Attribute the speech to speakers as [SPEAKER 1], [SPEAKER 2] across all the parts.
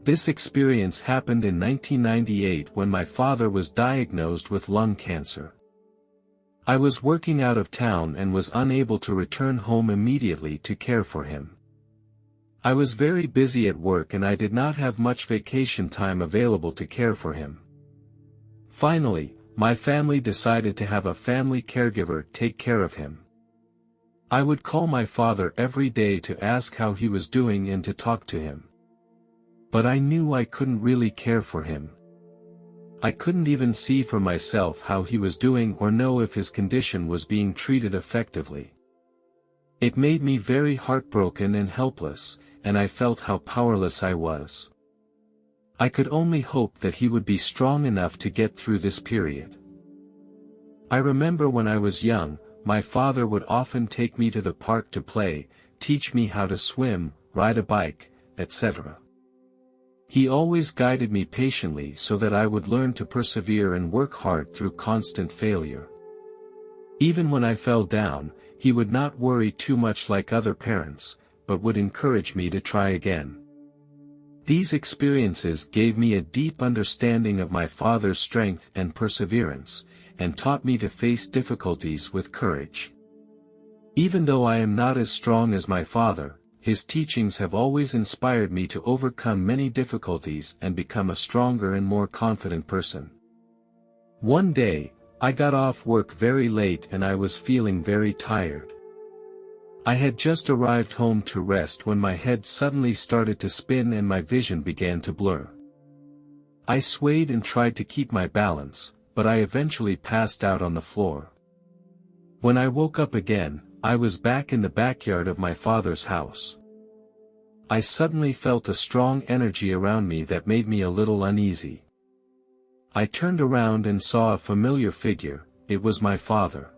[SPEAKER 1] This experience happened in 1998 when my father was diagnosed with lung cancer. I was working out of town and was unable to return home immediately to care for him. I was very busy at work and I did not have much vacation time available to care for him. Finally, my family decided to have a family caregiver take care of him. I would call my father every day to ask how he was doing and to talk to him. But I knew I couldn't really care for him. I couldn't even see for myself how he was doing or know if his condition was being treated effectively. It made me very heartbroken and helpless, and I felt how powerless I was. I could only hope that he would be strong enough to get through this period. I remember when I was young, my father would often take me to the park to play, teach me how to swim, ride a bike, etc. He always guided me patiently so that I would learn to persevere and work hard through constant failure. Even when I fell down, he would not worry too much like other parents, but would encourage me to try again. These experiences gave me a deep understanding of my father's strength and perseverance, and taught me to face difficulties with courage. Even though I am not as strong as my father, his teachings have always inspired me to overcome many difficulties and become a stronger and more confident person. One day, I got off work very late and I was feeling very tired. I had just arrived home to rest when my head suddenly started to spin and my vision began to blur. I swayed and tried to keep my balance, but I eventually passed out on the floor. When I woke up again, I was back in the backyard of my father's house. I suddenly felt a strong energy around me that made me a little uneasy. I turned around and saw a familiar figure. It was my father.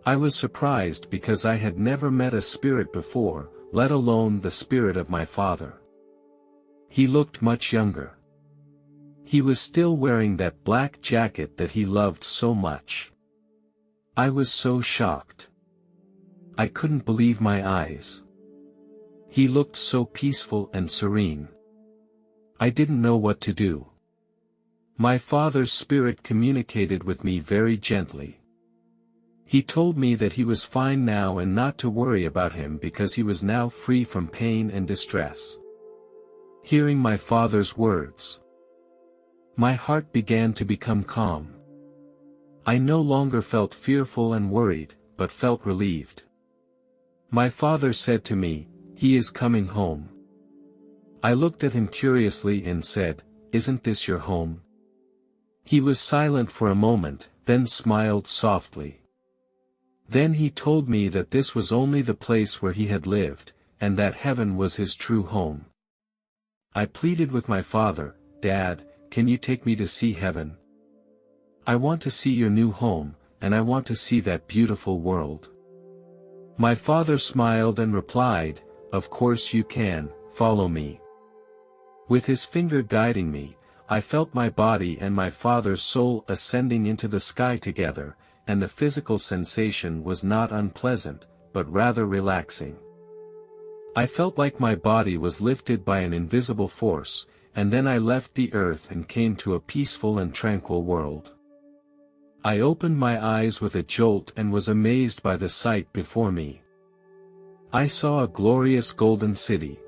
[SPEAKER 1] I was surprised because I had never met a spirit before, let alone the spirit of my father. He looked much younger. He was still wearing that black jacket that he loved so much. I was so shocked. I couldn't believe my eyes. He looked so peaceful and serene. I didn't know what to do. My father's spirit communicated with me very gently. He told me that he was fine now and not to worry about him because he was now free from pain and distress. Hearing my father's words, my heart began to become calm. I no longer felt fearful and worried, but felt relieved. My father said to me, "He is coming home." I looked at him curiously and said, "Isn't this your home?" He was silent for a moment, then smiled softly. Then he told me that this was only the place where he had lived, and that heaven was his true home. I pleaded with my father, "Dad, can you take me to see heaven? I want to see your new home, and I want to see that beautiful world." My father smiled and replied, "Of course you can, follow me." With his finger guiding me, I felt my body and my father's soul ascending into the sky together, and the physical sensation was not unpleasant, but rather relaxing. I felt like my body was lifted by an invisible force, and then I left the earth and came to a peaceful and tranquil world. I opened my eyes with a jolt and was amazed by the sight before me. I saw a glorious golden city.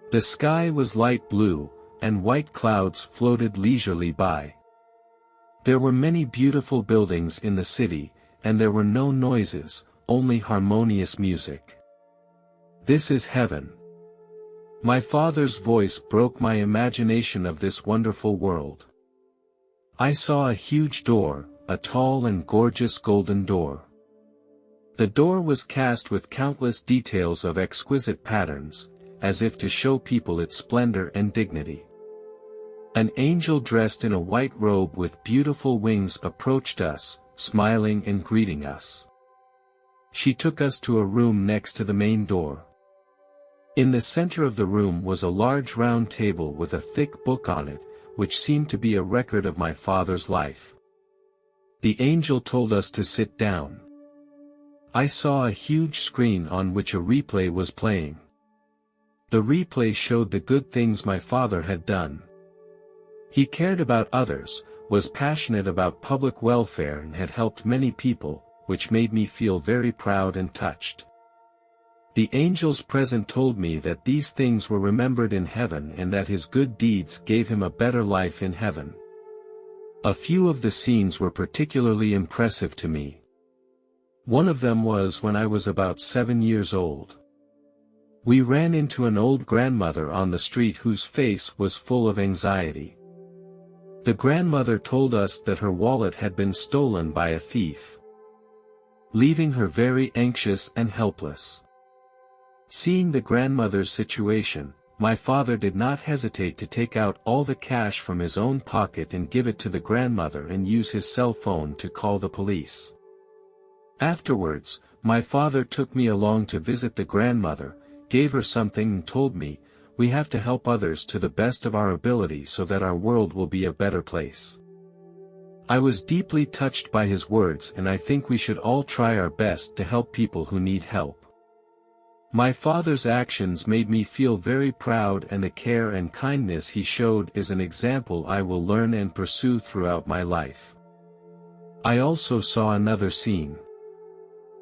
[SPEAKER 1] The sky was light blue, and white clouds floated leisurely by. There were many beautiful buildings in the city, and there were no noises, only harmonious music. This is heaven. My father's voice broke my imagination of this wonderful world. I saw a huge door, a tall and gorgeous golden door. The door was cast with countless details of exquisite patterns, as if to show people its splendor and dignity. An angel dressed in a white robe with beautiful wings approached us, smiling and greeting us. She took us to a room next to the main door. In the center of the room was a large round table with a thick book on it, which seemed to be a record of my father's life. The angel told us to sit down. I saw a huge screen on which a replay was playing. The replay showed the good things my father had done. He cared about others, was passionate about public welfare and had helped many people, which made me feel very proud and touched. The angels present told me that these things were remembered in heaven and that his good deeds gave him a better life in heaven. A few of the scenes were particularly impressive to me. One of them was when I was about 7 years old. We ran into an old grandmother on the street whose face was full of anxiety. The grandmother told us that her wallet had been stolen by a thief, leaving her very anxious and helpless. Seeing the grandmother's situation, my father did not hesitate to take out all the cash from his own pocket and give it to the grandmother and use his cell phone to call the police. Afterwards, my father took me along to visit the grandmother, gave her something and told me, "We have to help others to the best of our ability so that our world will be a better place." I was deeply touched by his words, and I think we should all try our best to help people who need help. My father's actions made me feel very proud, and the care and kindness he showed is an example I will learn and pursue throughout my life. I also saw another scene.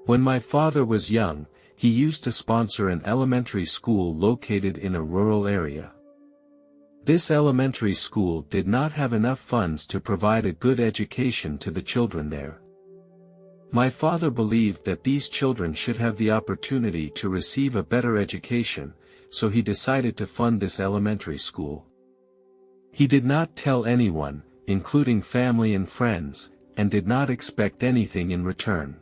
[SPEAKER 1] When my father was young, he used to sponsor an elementary school located in a rural area. This elementary school did not have enough funds to provide a good education to the children there. My father believed that these children should have the opportunity to receive a better education, so he decided to fund this elementary school. He did not tell anyone, including family and friends, and did not expect anything in return.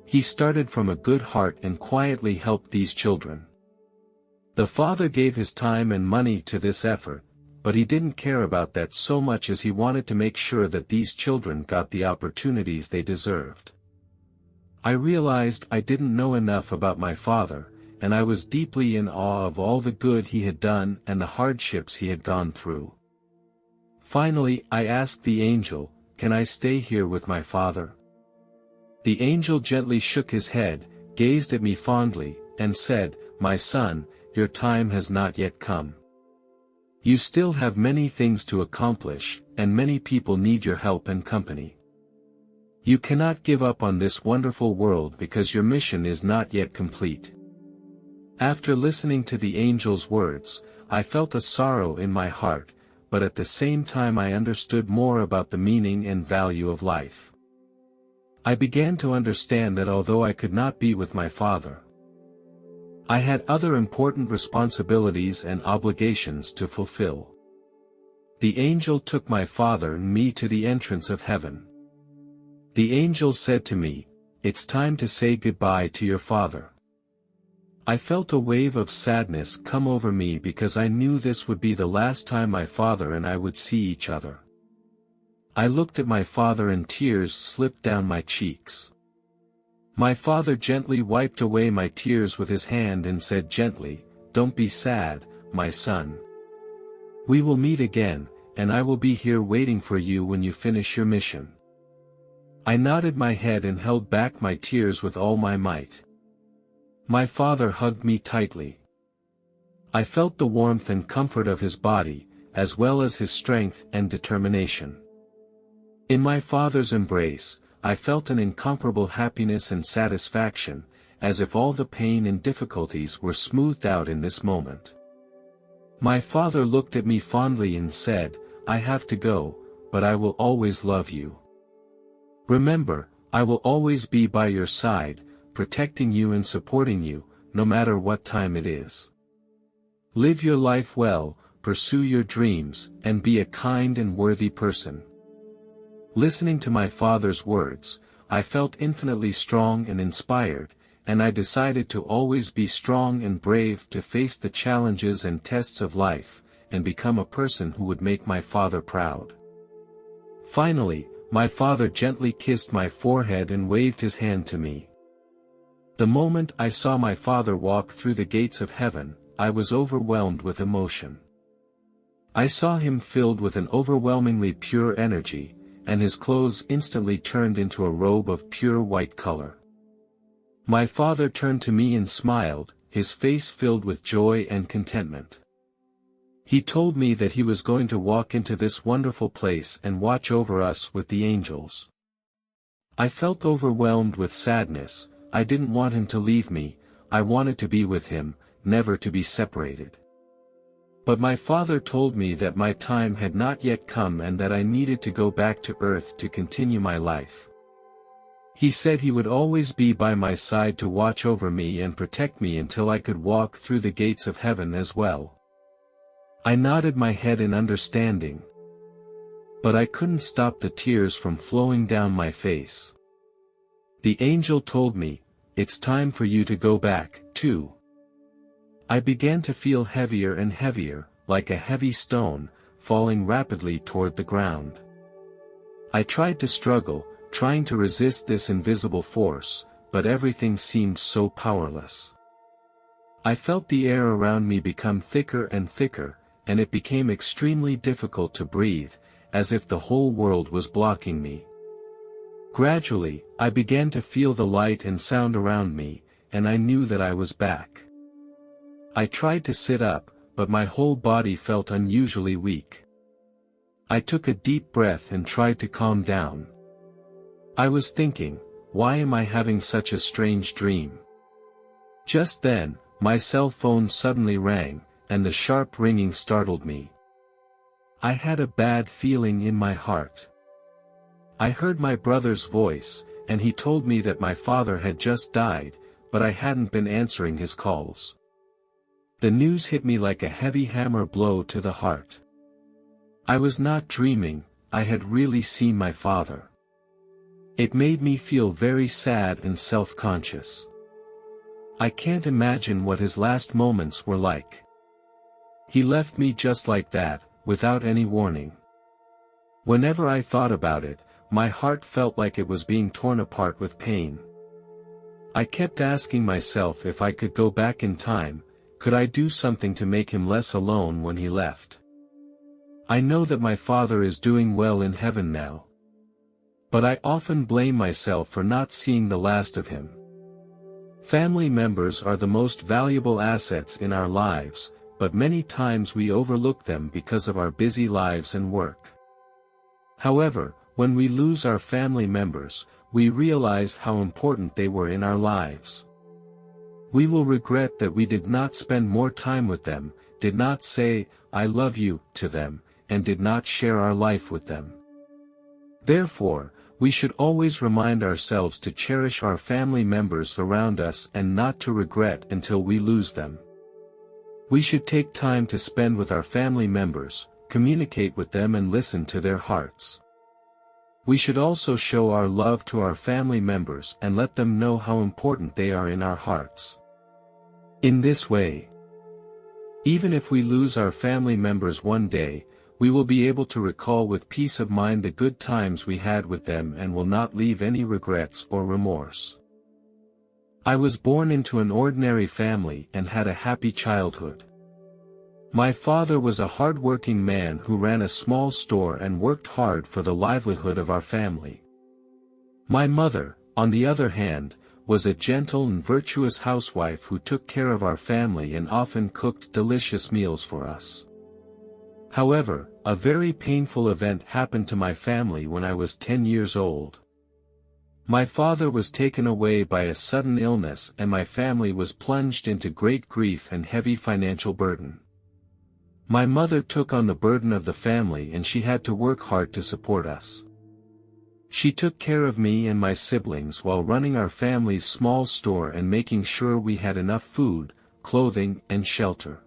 [SPEAKER 1] He started from a good heart and quietly helped these children. The father gave his time and money to this effort, but he didn't care about that so much as he wanted to make sure that these children got the opportunities they deserved. I realized I didn't know enough about my father, and I was deeply in awe of all the good he had done and the hardships he had gone through. Finally, I asked the angel, "Can I stay here with my father?" The angel gently shook his head, gazed at me fondly, and said, "My son, your time has not yet come. You still have many things to accomplish, and many people need your help and company. You cannot give up on this wonderful world because your mission is not yet complete." After listening to the angel's words, I felt a sorrow in my heart, but at the same time I understood more about the meaning and value of life. I began to understand that although I could not be with my father, I had other important responsibilities and obligations to fulfill. The angel took my father and me to the entrance of heaven. The angel said to me, "It's time to say goodbye to your father." I felt a wave of sadness come over me because I knew this would be the last time my father and I would see each other. I looked at my father and tears slipped down my cheeks. My father gently wiped away my tears with his hand and said gently, "Don't be sad, my son. We will meet again, and I will be here waiting for you when you finish your mission." I nodded my head and held back my tears with all my might. My father hugged me tightly. I felt the warmth and comfort of his body, as well as his strength and determination. In my father's embrace, I felt an incomparable happiness and satisfaction, as if all the pain and difficulties were smoothed out in this moment. My father looked at me fondly and said, "I have to go, but I will always love you. Remember, I will always be by your side, protecting you and supporting you, no matter what time it is. Live your life well, pursue your dreams, and be a kind and worthy person." Listening to my father's words, I felt infinitely strong and inspired, and I decided to always be strong and brave to face the challenges and tests of life, and become a person who would make my father proud. Finally, my father gently kissed my forehead and waved his hand to me. The moment I saw my father walk through the gates of heaven, I was overwhelmed with emotion. I saw him filled with an overwhelmingly pure energy, and his clothes instantly turned into a robe of pure white color. My father turned to me and smiled, his face filled with joy and contentment. He told me that he was going to walk into this wonderful place and watch over us with the angels. I felt overwhelmed with sadness. I didn't want him to leave me, I wanted to be with him, never to be separated. But my father told me that my time had not yet come and that I needed to go back to earth to continue my life. He said he would always be by my side to watch over me and protect me until I could walk through the gates of heaven as well. I nodded my head in understanding. But I couldn't stop the tears from flowing down my face. The angel told me, "It's time for you to go back, too." I began to feel heavier and heavier, like a heavy stone, falling rapidly toward the ground. I tried to struggle, trying to resist this invisible force, but everything seemed so powerless. I felt the air around me become thicker and thicker, and it became extremely difficult to breathe, as if the whole world was blocking me. Gradually, I began to feel the light and sound around me, and I knew that I was back. I tried to sit up, but my whole body felt unusually weak. I took a deep breath and tried to calm down. I was thinking, why am I having such a strange dream? Just then, my cell phone suddenly rang, and the sharp ringing startled me. I had a bad feeling in my heart. I heard my brother's voice, and he told me that my father had just died, but I hadn't been answering his calls. The news hit me like a heavy hammer blow to the heart. I was not dreaming, I had really seen my father. It made me feel very sad and self-conscious. I can't imagine what his last moments were like. He left me just like that, without any warning. Whenever I thought about it, my heart felt like it was being torn apart with pain. I kept asking myself if I could go back in time, could I do something to make him less alone when he left? I know that my father is doing well in heaven now. But I often blame myself for not seeing the last of him. Family members are the most valuable assets in our lives, but many times we overlook them because of our busy lives and work. However, when we lose our family members, we realize how important they were in our lives. We will regret that we did not spend more time with them, did not say, "I love you," to them, and did not share our life with them. Therefore, we should always remind ourselves to cherish our family members around us and not to regret until we lose them. We should take time to spend with our family members, communicate with them and listen to their hearts. We should also show our love to our family members and let them know how important they are in our hearts. In this way, even if we lose our family members one day, we will be able to recall with peace of mind the good times we had with them and will not leave any regrets or remorse. I was born into an ordinary family and had a happy childhood. My father was a hard-working man who ran a small store and worked hard for the livelihood of our family. My mother, on the other hand, was a gentle and virtuous housewife who took care of our family and often cooked delicious meals for us. However, a very painful event happened to my family when I was 10 years old. My father was taken away by a sudden illness and my family was plunged into great grief and heavy financial burden. My mother took on the burden of the family and she had to work hard to support us. She took care of me and my siblings while running our family's small store and making sure we had enough food, clothing, and shelter.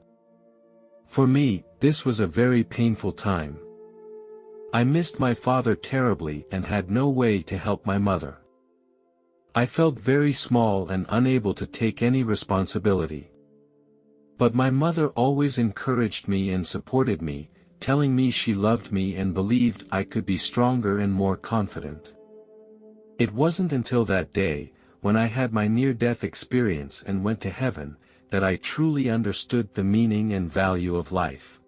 [SPEAKER 1] For me, this was a very painful time. I missed my father terribly and had no way to help my mother. I felt very small and unable to take any responsibility. But my mother always encouraged me and supported me, telling me she loved me and believed I could be stronger and more confident. It wasn't until that day, when I had my near-death experience and went to heaven, that I truly understood the meaning and value of life.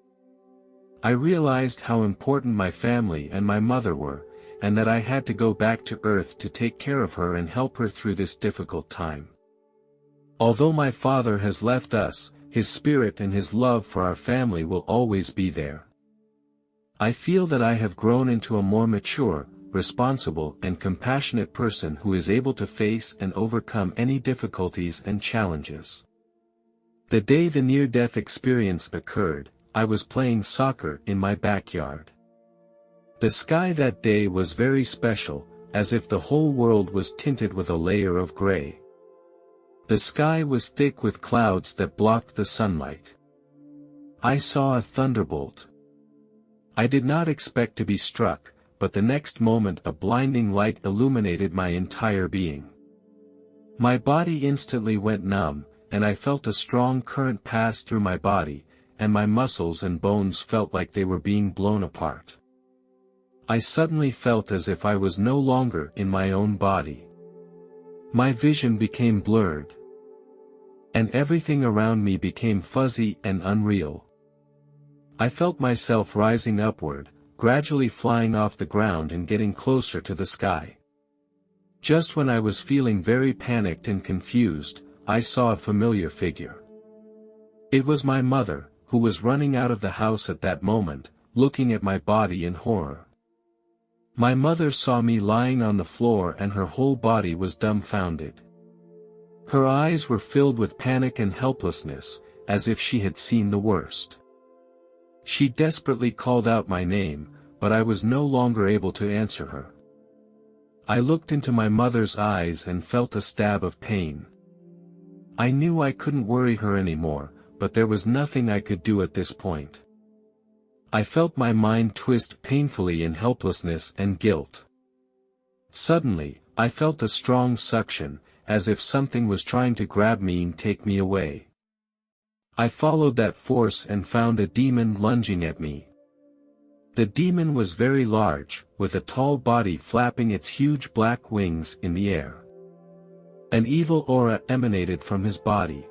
[SPEAKER 1] I realized how important my family and my mother were, and that I had to go back to Earth to take care of her and help her through this difficult time. Although my father has left us, his spirit and his love for our family will always be there. I feel that I have grown into a more mature, responsible and compassionate person who is able to face and overcome any difficulties and challenges. The day the near-death experience occurred, I was playing soccer in my backyard. The sky that day was very special, as if the whole world was tinted with a layer of gray. The sky was thick with clouds that blocked the sunlight. I saw a thunderbolt. I did not expect to be struck, but the next moment a blinding light illuminated my entire being. My body instantly went numb, and I felt a strong current pass through my body, and my muscles and bones felt like they were being blown apart. I suddenly felt as if I was no longer in my own body. My vision became blurred, and everything around me became fuzzy and unreal. I felt myself rising upward, gradually flying off the ground and getting closer to the sky. Just when I was feeling very panicked and confused, I saw a familiar figure. It was my mother, who was running out of the house at that moment, looking at my body in horror. My mother saw me lying on the floor and her whole body was dumbfounded. Her eyes were filled with panic and helplessness, as if she had seen the worst. She desperately called out my name, but I was no longer able to answer her. I looked into my mother's eyes and felt a stab of pain. I knew I couldn't worry her anymore, but there was nothing I could do at this point. I felt my mind twist painfully in helplessness and guilt. Suddenly, I felt a strong suction, as if something was trying to grab me and take me away. I followed that force and found a demon lunging at me. The demon was very large, with a tall body flapping its huge black wings in the air. An evil aura emanated from his body.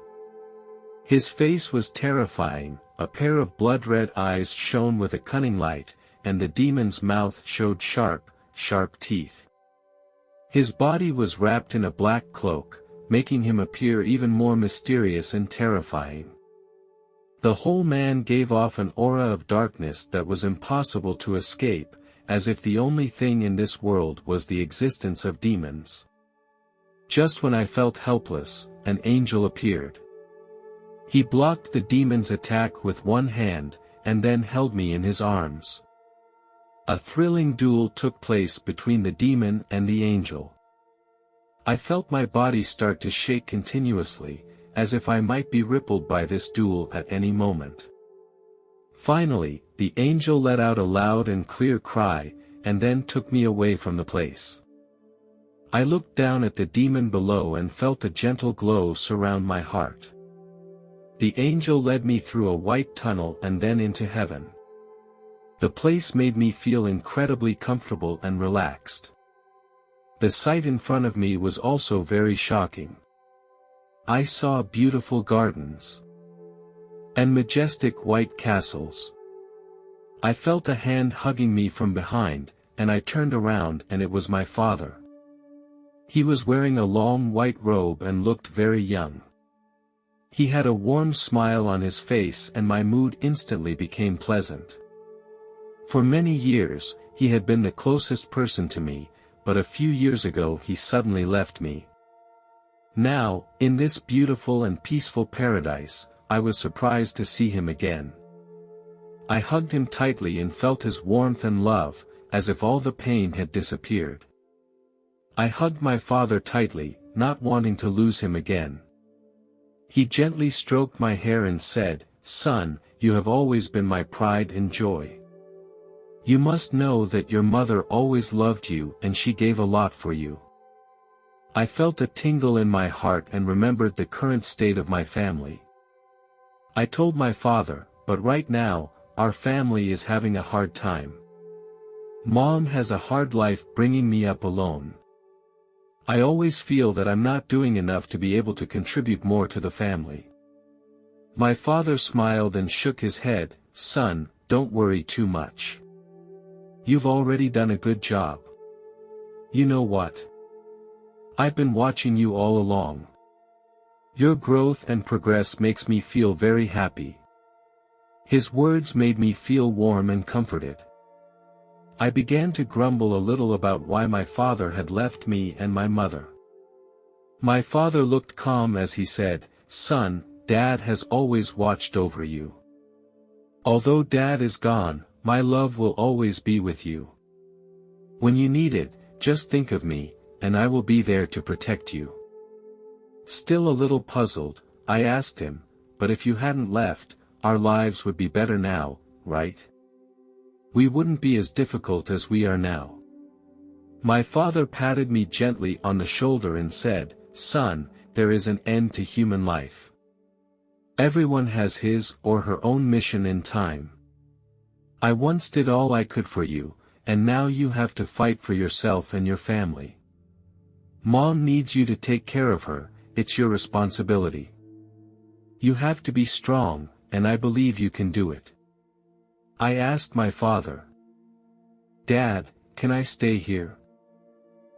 [SPEAKER 1] His face was terrifying, a pair of blood-red eyes shone with a cunning light, and the demon's mouth showed sharp, sharp teeth. His body was wrapped in a black cloak, making him appear even more mysterious and terrifying. The whole man gave off an aura of darkness that was impossible to escape, as if the only thing in this world was the existence of demons. Just when I felt helpless, an angel appeared. He blocked the demon's attack with one hand, and then held me in his arms. A thrilling duel took place between the demon and the angel. I felt my body start to shake continuously, as if I might be rippled by this duel at any moment. Finally, the angel let out a loud and clear cry, and then took me away from the place. I looked down at the demon below and felt a gentle glow surround my heart. The angel led me through a white tunnel and then into heaven. The place made me feel incredibly comfortable and relaxed. The sight in front of me was also very shocking. I saw beautiful gardens and majestic white castles. I felt a hand hugging me from behind, and I turned around and it was my father. He was wearing a long white robe and looked very young. He had a warm smile on his face and my mood instantly became pleasant. For many years, he had been the closest person to me, but a few years ago he suddenly left me. Now, in this beautiful and peaceful paradise, I was surprised to see him again. I hugged him tightly and felt his warmth and love, as if all the pain had disappeared. I hugged my father tightly, not wanting to lose him again. He gently stroked my hair and said, "Son, you have always been my pride and joy. You must know that your mother always loved you and she gave a lot for you." I felt a tingle in my heart and remembered the current state of my family. I told my father, "But right now, our family is having a hard time. Mom has a hard life bringing me up alone. I always feel that I'm not doing enough to be able to contribute more to the family." My father smiled and shook his head, "Son, don't worry too much. You've already done a good job. You know what? I've been watching you all along. Your growth and progress makes me feel very happy." His words made me feel warm and comforted. I began to grumble a little about why my father had left me and my mother. My father looked calm as he said, "Son, Dad has always watched over you. Although Dad is gone, my love will always be with you. When you need it, just think of me, and I will be there to protect you." Still a little puzzled, I asked him, "But if you hadn't left, our lives would be better now, right? We wouldn't be as difficult as we are now." My father patted me gently on the shoulder and said, "Son, there is an end to human life. Everyone has his or her own mission in time. I once did all I could for you, and now you have to fight for yourself and your family. Mom needs you to take care of her, it's your responsibility. You have to be strong, and I believe you can do it." I asked my father, "Dad, can I stay here?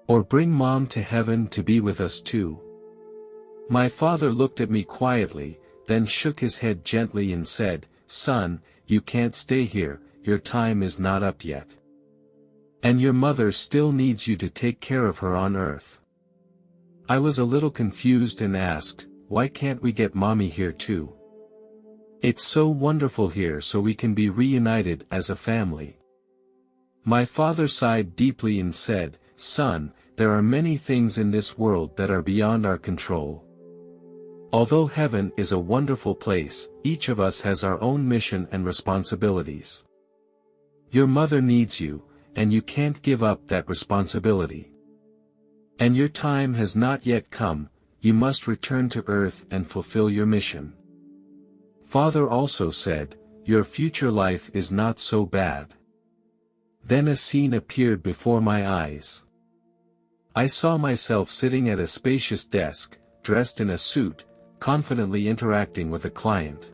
[SPEAKER 1] Or bring Mom to heaven to be with us too?" My father looked at me quietly, then shook his head gently and said, "Son, you can't stay here, your time is not up yet. And your mother still needs you to take care of her on earth." I was a little confused and asked, "Why can't we get Mommy here too? It's so wonderful here, so we can be reunited as a family." My father sighed deeply and said, "Son, there are many things in this world that are beyond our control. Although heaven is a wonderful place, each of us has our own mission and responsibilities. Your mother needs you, and you can't give up that responsibility. And your time has not yet come, you must return to earth and fulfill your mission." Father also said, "Your future life is not so bad." Then a scene appeared before my eyes. I saw myself sitting at a spacious desk, dressed in a suit, confidently interacting with a client.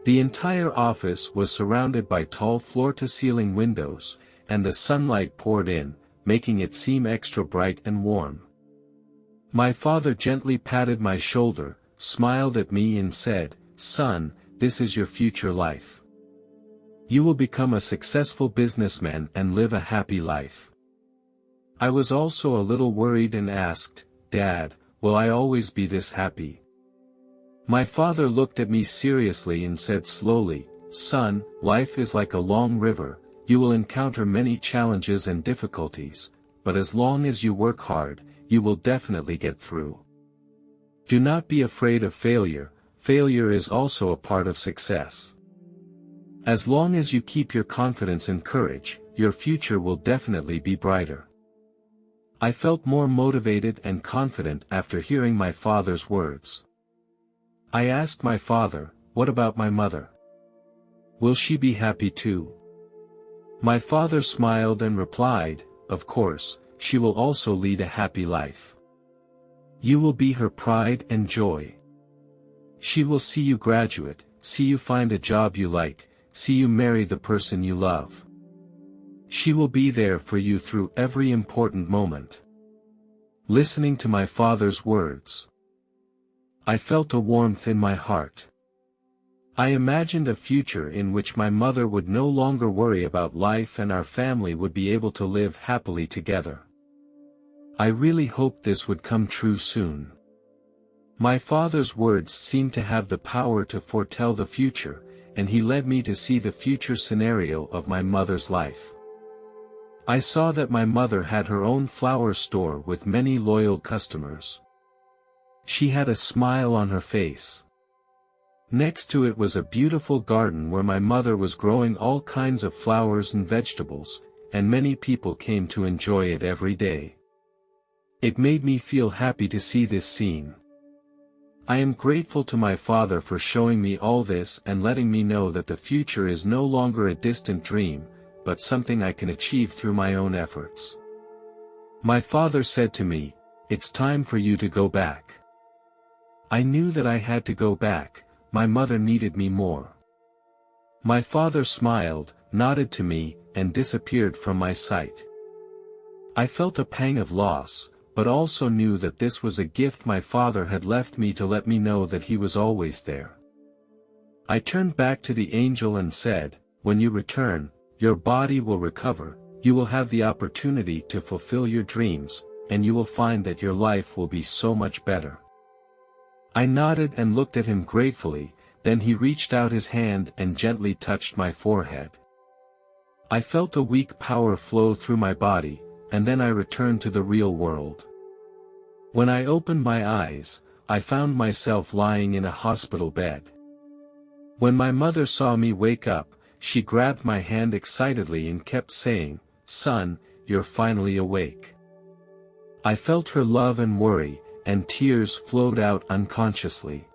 [SPEAKER 1] The entire office was surrounded by tall floor-to-ceiling windows, and the sunlight poured in, making it seem extra bright and warm. My father gently patted my shoulder, smiled at me and said, "Son, this is your future life. You will become a successful businessman and live a happy life." I was also a little worried and asked, "Dad, will I always be this happy?" My father looked at me seriously and said slowly, "Son, life is like a long river, you will encounter many challenges and difficulties, but as long as you work hard, you will definitely get through. Do not be afraid of failure, failure is also a part of success. As long as you keep your confidence and courage, your future will definitely be brighter." I felt more motivated and confident after hearing my father's words. I asked my father, "What about my mother? Will she be happy too?" My father smiled and replied, "Of course, she will also lead a happy life. You will be her pride and joy. She will see you graduate, see you find a job you like, see you marry the person you love. She will be there for you through every important moment." Listening to my father's words, I felt a warmth in my heart. I imagined a future in which my mother would no longer worry about life and our family would be able to live happily together. I really hoped this would come true soon. My father's words seemed to have the power to foretell the future, and he led me to see the future scenario of my mother's life. I saw that my mother had her own flower store with many loyal customers. She had a smile on her face. Next to it was a beautiful garden where my mother was growing all kinds of flowers and vegetables, and many people came to enjoy it every day. It made me feel happy to see this scene. I am grateful to my father for showing me all this and letting me know that the future is no longer a distant dream, but something I can achieve through my own efforts. My father said to me, "It's time for you to go back." I knew that I had to go back, my mother needed me more. My father smiled, nodded to me, and disappeared from my sight. I felt a pang of loss, but also knew that this was a gift my father had left me to let me know that he was always there. I turned back to the angel and said, "When you return, your body will recover, you will have the opportunity to fulfill your dreams, and you will find that your life will be so much better." I nodded and looked at him gratefully, then he reached out his hand and gently touched my forehead. I felt a weak power flow through my body, and then I returned to the real world. When I opened my eyes, I found myself lying in a hospital bed. When my mother saw me wake up, she grabbed my hand excitedly and kept saying, "Son, you're finally awake." I felt her love and worry, and tears flowed out unconsciously.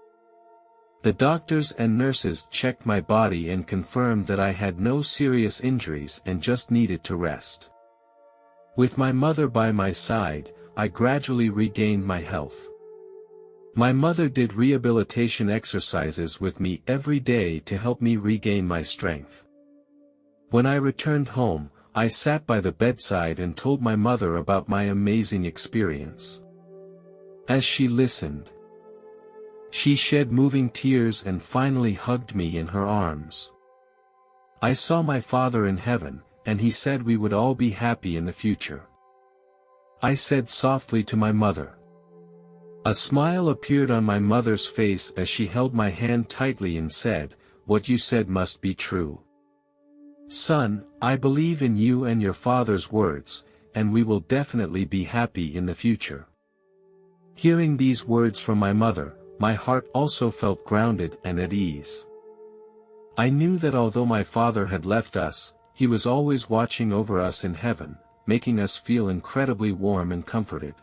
[SPEAKER 1] The doctors and nurses checked my body and confirmed that I had no serious injuries and just needed to rest. With my mother by my side, I gradually regained my health. My mother did rehabilitation exercises with me every day to help me regain my strength. When I returned home, I sat by the bedside and told my mother about my amazing experience. As she listened, she shed moving tears and finally hugged me in her arms. I saw my father in heaven, and he said we would all be happy in the future. I said softly to my mother. A smile appeared on my mother's face as she held my hand tightly and said, "What you said must be true. Son, I believe in you and your father's words, and we will definitely be happy in the future." Hearing these words from my mother, my heart also felt grounded and at ease. I knew that although my father had left us, he was always watching over us in heaven, making us feel incredibly warm and comforted.